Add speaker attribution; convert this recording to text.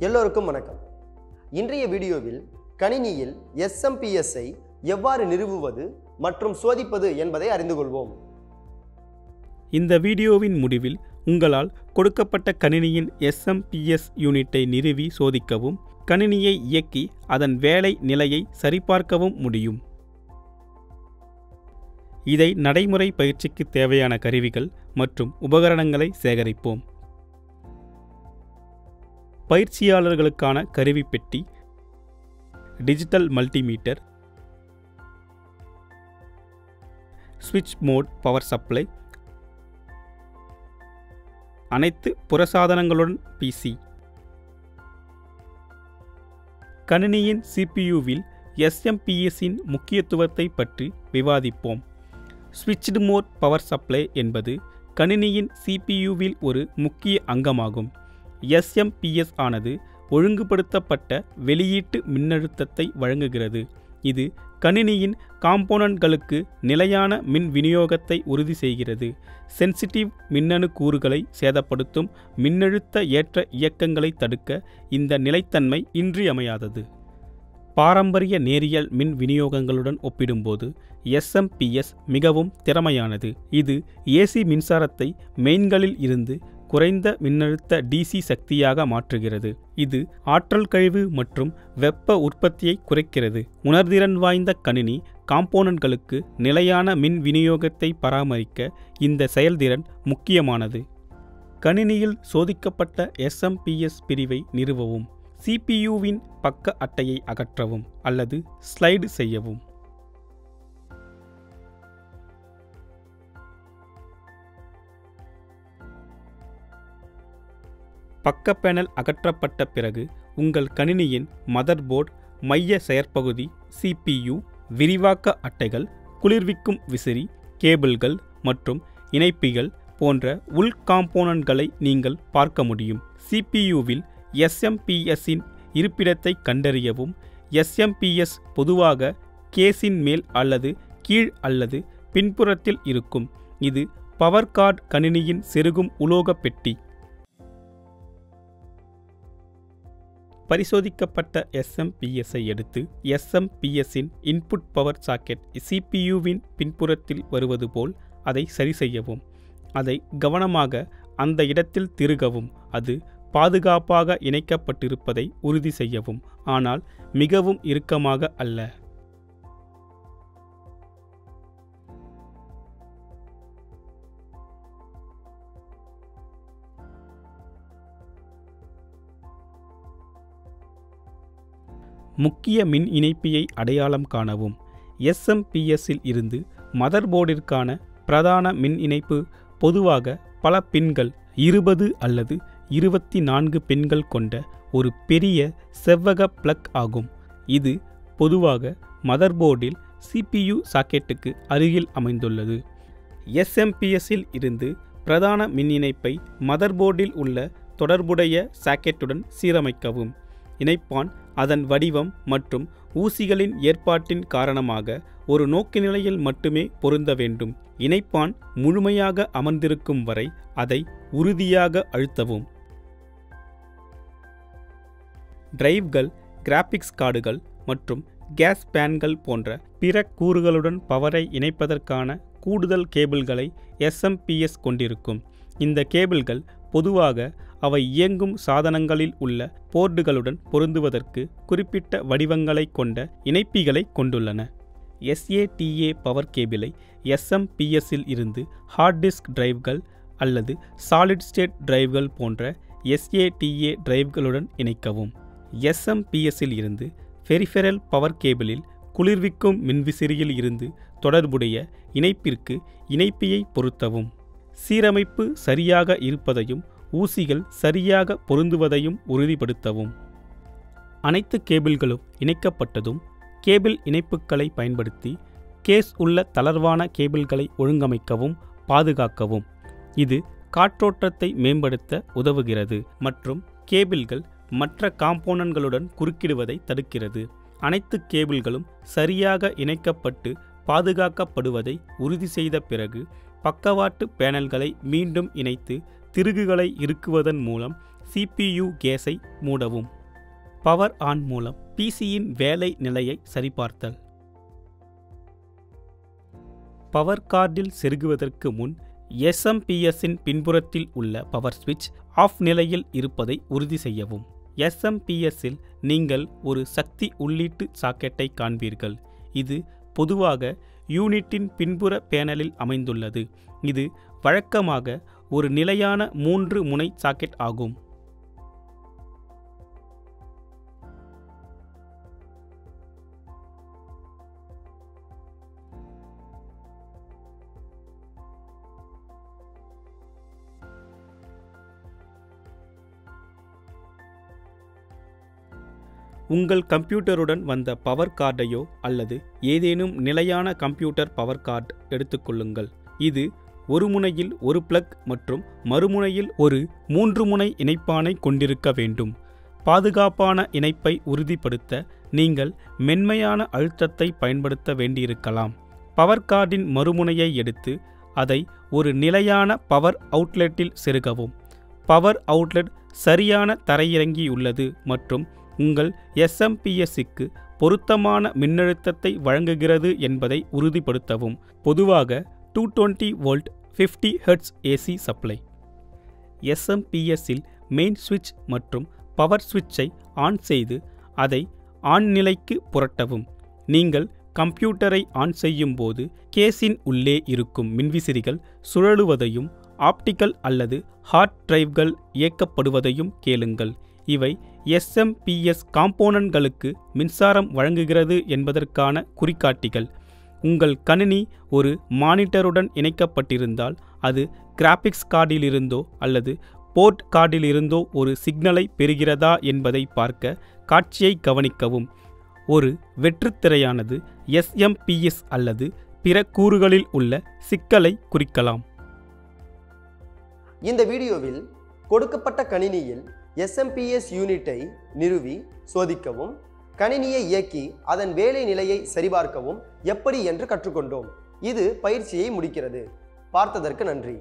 Speaker 1: எல்லோருக்கும் வணக்கம். இன்றைய வீடியோவில் கணினியில் SMPS-ஐ எவ்வாறு நிறுவுவது மற்றும் சோதிப்பது என்பதை அறிந்து கொள்வோம்.
Speaker 2: இந்த வீடியோவின் முடிவில் உங்களால் கொடுக்கப்பட்ட கணினியின் SMPS யூனிட்டை நிறுவி சோதிக்கவும், கணினியை இயக்கி அதன் வேலை நிலையை சரிபார்க்கவும் முடியும். இதை நடைமுறை பயிற்சிக்கு தேவையான கருவிகள் மற்றும் உபகரணங்களை சேகரிப்போம். பயிற்சியாளர்களுக்கான கருவி பெட்டி, டிஜிட்டல் மல்டிமீட்டர், ஸ்விட்ச் மோட் பவர் சப்ளை, அனைத்து புறசாதனங்களுடன் PC. கணினியின் CPUவில் SMPS-இன் முக்கியத்துவத்தை பற்றி விவாதிப்போம். ஸ்விட்ச்டு மோட் பவர் சப்ளை என்பது கணினியின் CPUவில் ஒரு முக்கிய அங்கமாகும். SMPS ஆனது ஒழுங்குபடுத்தப்பட்ட வெளியீட்டு மின்னழுத்தத்தை வழங்குகிறது. இது கணினியின் காம்போனன்ட்களுக்கு நிலையான மின் விநியோகத்தை உறுதி செய்கிறது. சென்சிட்டிவ் மின்னணு கூறுகளை சேதப்படுத்தும் மின்னழுத்த ஏற்ற இயக்கங்களை தடுக்க இந்த நிலைத்தன்மை இன்றியமையாதது. பாரம்பரிய நேரியல் மின் விநியோகங்களுடன் ஒப்பிடும்போது SMPS மிகவும் திறமையானது. இது AC மின்சாரத்தை மெயின்களில் இருந்து குறைந்த மின்னழுத்த DC சக்தியாக மாற்றுகிறது. இது ஆற்றல் கழிவு மற்றும் வெப்ப உற்பத்தியை குறைக்கிறது. உணர்திறன் வாய்ந்த கணினி காம்போனன்ட்களுக்கு நிலையான மின் விநியோகத்தை பராமரிக்க இந்த செயல்திறன் முக்கியமானது. கணினியில் சோதிக்கப்பட்ட SMPS பிரிவை நிறுவவும். CPUவின் பக்க அட்டையை அகற்றவும் அல்லது ஸ்லைடு செய்யவும். பக்க பேனல் அகற்றப்பட்ட பிறகு உங்கள் கணினியின் மதர்போர்டு, மைய செயற்பகுதி, CPU, விரிவாக்க அட்டைகள், குளிர்விக்கும் விசிறி, கேபிள்கள் மற்றும் இணைப்பிகள் போன்ற உள் காம்போனன்ட்களை நீங்கள் பார்க்க முடியும். CPUவில் SMPS-இன் இருப்பிடத்தை கண்டறியவும். SMPS பொதுவாக கேஸின் மேல் அல்லது கீழ் அல்லது பின்புறத்தில் இருக்கும். இது பவர் கார்டு கணினியின் செருகும் உலோக பெட்டி. பரிசோதிக்கப்பட்ட SMPS-ஐ எடுத்து SMPS-இன் இன்புட் பவர் சாக்கெட் CPUவின் பின்புறத்தில் வருவது போல் அதை சரி செய்யவும். அதை கவனமாக அந்த இடத்தில் திருகவும். அது பாதுகாப்பாக இணைக்கப்பட்டிருப்பதை உறுதி செய்யவும், ஆனால் மிகவும் இறுக்கமாக அல்ல. முக்கிய மின் இணைப்பியை அடையாளம் காணவும். SMPS-இல் இருந்து மதர்போர்டிற்கான பிரதான மின் இணைப்பு பொதுவாக பல பின்கள், 20 அல்லது 24 பின்கள் கொண்ட ஒரு பெரிய செவ்வக பிளக் ஆகும். இது பொதுவாக மதர்போர்டில் CPU சாக்கெட்டுக்கு அருகில் அமைந்துள்ளது. SMPS-இல் இருந்து பிரதான மின் இணைப்பை மதர்போர்டில் உள்ள தொடர்புடைய சாக்கெட்டுடன் சீரமைக்கவும். இணைப்பான் அதன் வடிவம் மற்றும் ஊசிகளின் ஏற்பாட்டின் காரணமாக ஒரு நோக்குநிலையில் மட்டுமே பொருந்த வேண்டும். இணைப்பான் முழுமையாக அமர்ந்திருக்கும் வரை அதை உறுதியாக அழுத்தவும். டிரைவ்கள், கிராபிக்ஸ் கார்டுகள் மற்றும் கேஸ் பேன்கள் போன்ற பிற கூறுகளுடன் பவரை இணைப்பதற்கான கூடுதல் கேபிள்களை SMPS கொண்டிருக்கும். இந்த கேபிள்கள் பொதுவாக அவை இயங்கும் சாதனங்களில் உள்ள போர்டுகளுடன் பொருந்துவதற்கு குறிப்பிட்ட வடிவங்களை கொண்ட இணைப்பிகளை கொண்டுள்ளன. SATA பவர் கேபிளை SMPS-இல் இருந்து ஹார்ட் டிஸ்க் டிரைவ்கள் அல்லது சாலிட் ஸ்டேட் டிரைவ்கள் போன்ற SATA டிரைவ்களுடன் இணைக்கவும். SMPS-இல் இருந்து பெரிஃபெரல் பவர் கேபிளில் குளிர்விக்கும் மின்விசிறியில் இருந்து தொடர்புடைய இணைப்பிற்கு இணைப்பியை பொருத்தவும். சீரமைப்பு சரியாக இருப்பதையும் ஊசிகள் சரியாக பொருந்துவதையும் உறுதிப்படுத்தவும். அனைத்து கேபிள்களும் இணைக்கப்பட்டதும் கேபிள் இணைப்புகளை பயன்படுத்தி கேஸ் உள்ள தளர்வான கேபிள்களை ஒழுங்கமைக்கவும் பாதுகாக்கவும். இது காற்றோட்டத்தை மேம்படுத்த உதவுகிறது மற்றும் கேபிள்கள் மற்ற காம்போனன்ட்களுடன் குறுக்கிடுவதை தடுக்கிறது. அனைத்து கேபிள்களும் சரியாக இணைக்கப்பட்டு பாதுகாக்கப்படுவதை உறுதி செய்த பிறகு பக்கவாட்டு பேனல்களை மீண்டும் இணைத்து திருகுகளை இறுக்குவதன் மூலம் CPU கேஸை மூடவும். பவர் ஆன் மூலம் PCயின் வேலை நிலையை சரிபார்த்தல். பவர் கார்டில் செருகுவதற்கு முன் SMPSஇன் பின்புறத்தில் உள்ள பவர் சுவிட்ச் ஆஃப் நிலையில் இருப்பதை உறுதி செய்யவும். SMPSஇல் நீங்கள் ஒரு சக்தி உள்ளீட்டு சாக்கெட்டை காண்பீர்கள். இது பொதுவாக யூனிட்டின் பின்புற பேனலில் அமைந்துள்ளது. இது வழக்கமாக ஒரு நிலையான 3 முனை சாக்கெட் ஆகும். உங்கள் கம்ப்யூட்டருடன் வந்த பவர் கார்டையோ அல்லது ஏதேனும் நிலையான கம்ப்யூட்டர் பவர் கார்டு எடுத்துக்கொள்ளுங்கள். இது ஒரு முனையில் ஒரு பிளக் மற்றும் மறுமுனையில் ஒரு 3 முனை இணைப்பானை கொண்டிருக்க வேண்டும். பாதுகாப்பான இணைப்பை உறுதிப்படுத்த நீங்கள் மென்மையான அழுத்தத்தை பயன்படுத்த வேண்டியிருக்கலாம். பவர் கார்டின் மறுமுனையை எடுத்து அதை ஒரு நிலையான பவர் அவுட்லெட்டில் செருகவும். பவர் அவுட்லெட் சரியான தரையிறங்கியுள்ளது மற்றும் உங்கள் SMPSக்கு பொருத்தமான மின்னழுத்தத்தை வழங்குகிறது என்பதை உறுதிப்படுத்தவும். பொதுவாக 220 வோல்ட் 50 ஹெர்ட்ஸ் AC சப்ளை. SMPSஇல் மெயின் சுவிட்ச் மற்றும் பவர் சுவிட்சை ஆன் செய்து அதை ஆன் நிலைக்கு புரட்டவும். நீங்கள் கம்ப்யூட்டரை ஆன் செய்யும் போது கேஸின் உள்ளே இருக்கும் மின்விசிறிகள் சுழலுவதையும் ஆப்டிக்கல் அல்லது ஹார்ட் டிரைவ்கள் இயக்கப்படுவதையும் கேளுங்கள். இவை SMPS காம்போனன்ட்களுக்கு மின்சாரம் வழங்குகிறது என்பதற்கான குறிகாட்டிகள். உங்கள் கணினி ஒரு மானிட்டருடன் இணைக்கப்பட்டிருந்தால் அது கிராபிக்ஸ் கார்டிலிருந்தோ அல்லது போர்ட் கார்டிலிருந்தோ ஒரு சிக்னலை பெறுகிறதா என்பதை பார்க்க காட்சியை கவனிக்கவும். ஒரு வெற்றுத்திரையானது SMPS அல்லது பிற கூறுகளில் உள்ள சிக்கலை குறிக்கலாம்.
Speaker 1: இந்த வீடியோவில் கொடுக்கப்பட்ட கணினியில் SMPS யூனிட்டை நிறுவி சோதிக்கவும், கணினியை இயக்கி அதன் வேலை நிலையை சரிபார்க்கவும் எப்படி என்று கற்றுக்கொண்டோம். இது பயிற்சியை முடிக்கிறது. பார்த்ததற்கு நன்றி.